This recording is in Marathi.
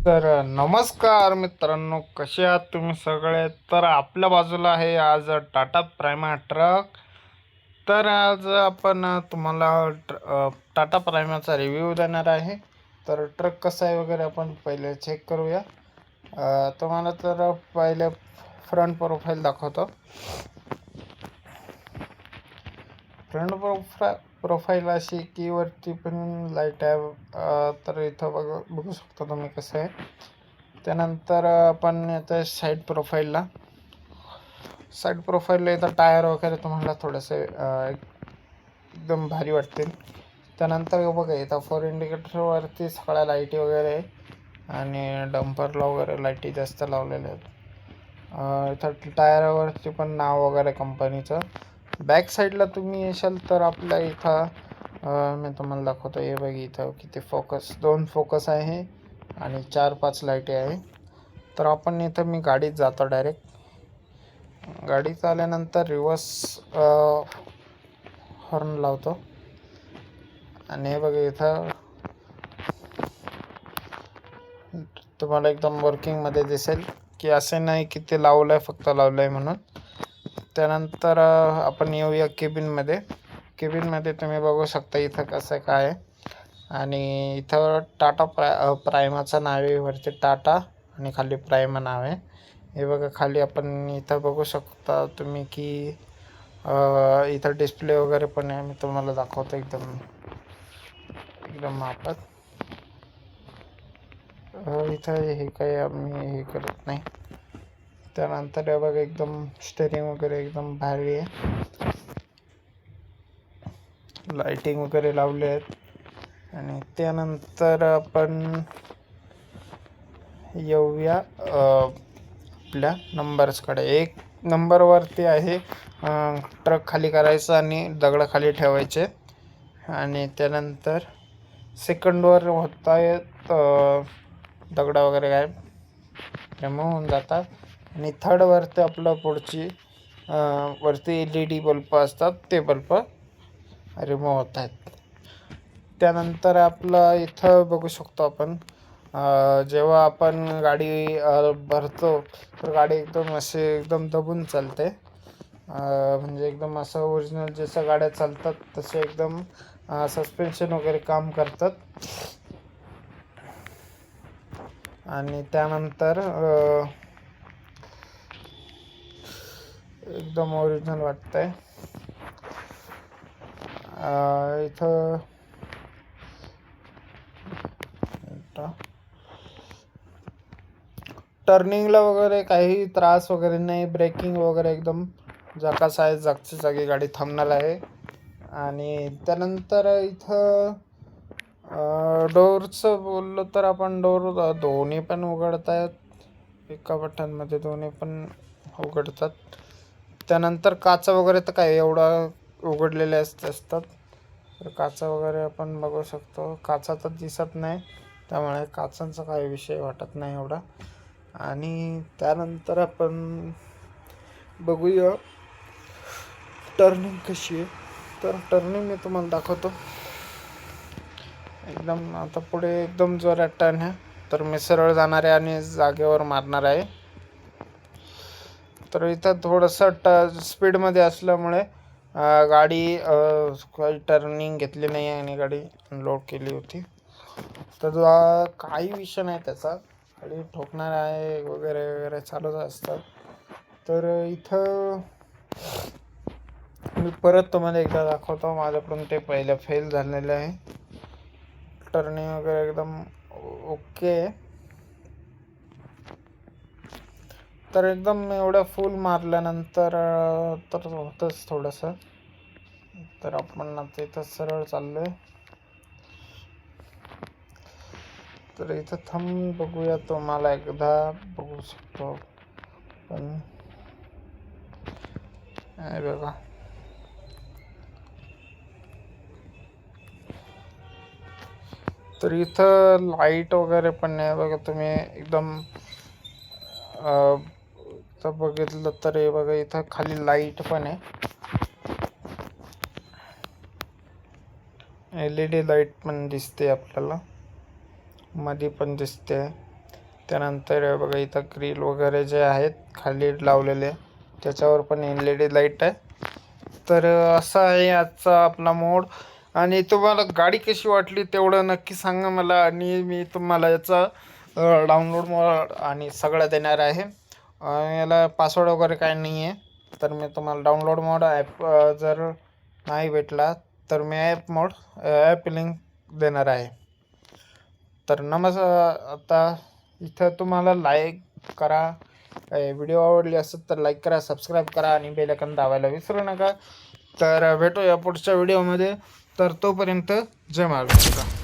तर नमस्कार मित्रांनो, कसे आहात तुम्ही सगळे? तर आपल्या बाजूला आहे आज टाटा प्रायमा ट्रक. तर आज आपण तुम्हाला टाटा प्रायमाचा रिव्ह्यू देणार आहे. तर ट्रक कसा आहे वगैरे आपण पहिले चेक करूया. तुम्हाला तर पहिले फ्रंट प्रोफाईल दाखवतो. फ्रंट प्रोफाईल अशी की वरती पण लाईट आहे. तर इथं बघू शकता तुम्ही कसं आहे. त्यानंतर आपण येतं साईड प्रोफाईलला इथं टायर वगैरे तुम्हाला थोडंसं एकदम भारी वाटतील. त्यानंतर बघा इथं फोर इंडिकेटरवरती सगळ्या लाईटी वगैरे आहे आणि डंपरला वगैरे लाईटी जास्त लावलेल्या आहेत. इथं टायरावरती पण नाव वगैरे कंपनीचं. बॅक साईडला तुम्ही येशाल तर आपल्या इथं मी तुम्हाला दाखवतो. हे बघ इथं किती दोन फोकस आहे आणि 4-5 लाईटी आहे. तर आपण इथं मी गाडीत जातो डायरेक्ट. गाडीत आल्यानंतर रिवर्स हॉर्न लावतो आणि हे बघा इथं तुम्हाला एकदम वर्किंगमध्ये दिसेल की असे नाही की ते फक्त लावलं आहे म्हणून. त्यानंतर आपण येऊया केबिनमध्ये तुम्ही बघू शकता इथं कसं काय आहे. आणि इथं टाटा प्रायमाचं नाव आहे, वरती टाटा आणि खाली प्रायमा नाव आहे. हे बघा खाली आपण इथं बघू शकता तुम्ही की इथं डिस्प्ले वगैरे पण आहे. मी तुम्हाला दाखवतो एकदम मापात. इथं हे काही आम्ही हे करत नाही. त्यानंतर हे बघा एकदम स्टेरिंग वगैरे एकदम भारी आहे. लाइटिंग वगैरे लावले आहेत. आणि त्यानंतर आपण येऊया आपल्या नंबर्सकडे. 1 नंबरवरती आहे ट्रक खाली करायचा आणि दगड खाली ठेवायचे. आणि त्यानंतर सेकंडवर होत आहेत दगड वगैरे काय रिमूव्ह होऊन जातात. आणि थर्डवरती आपलं पुढची वरती LED बल्ब असतात, ते बल्ब रिमूव्ह होत आहेत. त्यानंतर आपलं इथं बघू शकतो आपण जेव्हा आपण गाडी भरतो तर गाडी एकदम दबून चालते. म्हणजे एकदम असं ओरिजिनल जसं गाड्या चालतात तसे एकदम सस्पेन्शन वगैरे काम करतात. आणि त्यानंतर एकदम ओरिजिनल वाटतंय. इथं टर्निंगला वगैरे काही त्रास वगैरे नाही. ब्रेकिंग वगैरे एकदम जागाच आहे, जागची जागी गाडी थांबणार आहे. आणि त्यानंतर इथं डोअरचं बोललो तर आपण डोअर दोन्ही पण उघडतायत. एका बटनमध्ये दोन्ही पण उघडतात. त्यानंतर काचा वगैरे तर काय एवढा उघडलेले असतात. तर काचा वगैरे आपण बघू शकतो. काचा तर दिसत नाही, त्यामुळे काचांचा काही विषय वाटत नाही एवढा. आणि त्यानंतर आपण बघूया टर्निंग कशी आहे. तर टर्निंग मी तुम्हाला दाखवतो. एकदम आता पुढे एकदम जोरात टर्न आहे, तर मी सरळ जाणार आहे आणि जागेवर मारणार आहे. तर इथं थोडंसं स्पीडमध्ये असल्यामुळे गाडी काही टर्निंग घेतली नाही आणि गाडी अनलोड केली होती. तर काही विषय नाही त्याचा. गाडी ठोकणार आहे वगैरे वगैरे चालूच असतात. तर इथं मी परत तुम्हाला एकदा दाखवतो. माझ्याकडून ते पहिलं फेल झालेलं आहे. टर्निंग वगैरे एकदम ओके. तर एकदम एवढं फुल मारल्यानंतर तर होतंच थोडंसं. तर आपण आता इथं सरळ चाललो आहे. तर इथं थांबून बघूया, तुम्हाला एकदा बघू शकतो पण बघा. तर इथं लाईट वगैरे पण नाही बघा. तुम्ही एकदम तर बघितलं तर हे बघा इथं खाली लाईट पण आहे. LED लाईट पण दिसते आपल्याला, मध्ये पण दिसते. त्यानंतर बघा इथं ग्रिल वगैरे जे आहेत खाली लावलेले त्याच्यावर पण LED लाईट आहे. तर असा आहे आजचा आपला मोड. आणि तुम्हाला गाडी कशी वाटली तेवढं नक्की सांगा मला, आणि मी तुम्हाला याचा डाउनलोड मोड आणि सगळं देणार आहे. याला पासवर्ड वगैरे काय नाही आहे. तर मी तुम्हाला डाउनलोड मोड ॲप जर नाही भेटला तर मी ॲप लिंक देणार आहे. तर आता इथं तुम्हाला लाईक करा, व्हिडिओ आवडली असेल तर लाईक करा, सबस्क्राईब करा आणि बेल आयकॉन दाबायला विसरू नका. तर भेटूया पुढच्या व्हिडिओमध्ये. तर तोपर्यंत जय महाराष्ट्र.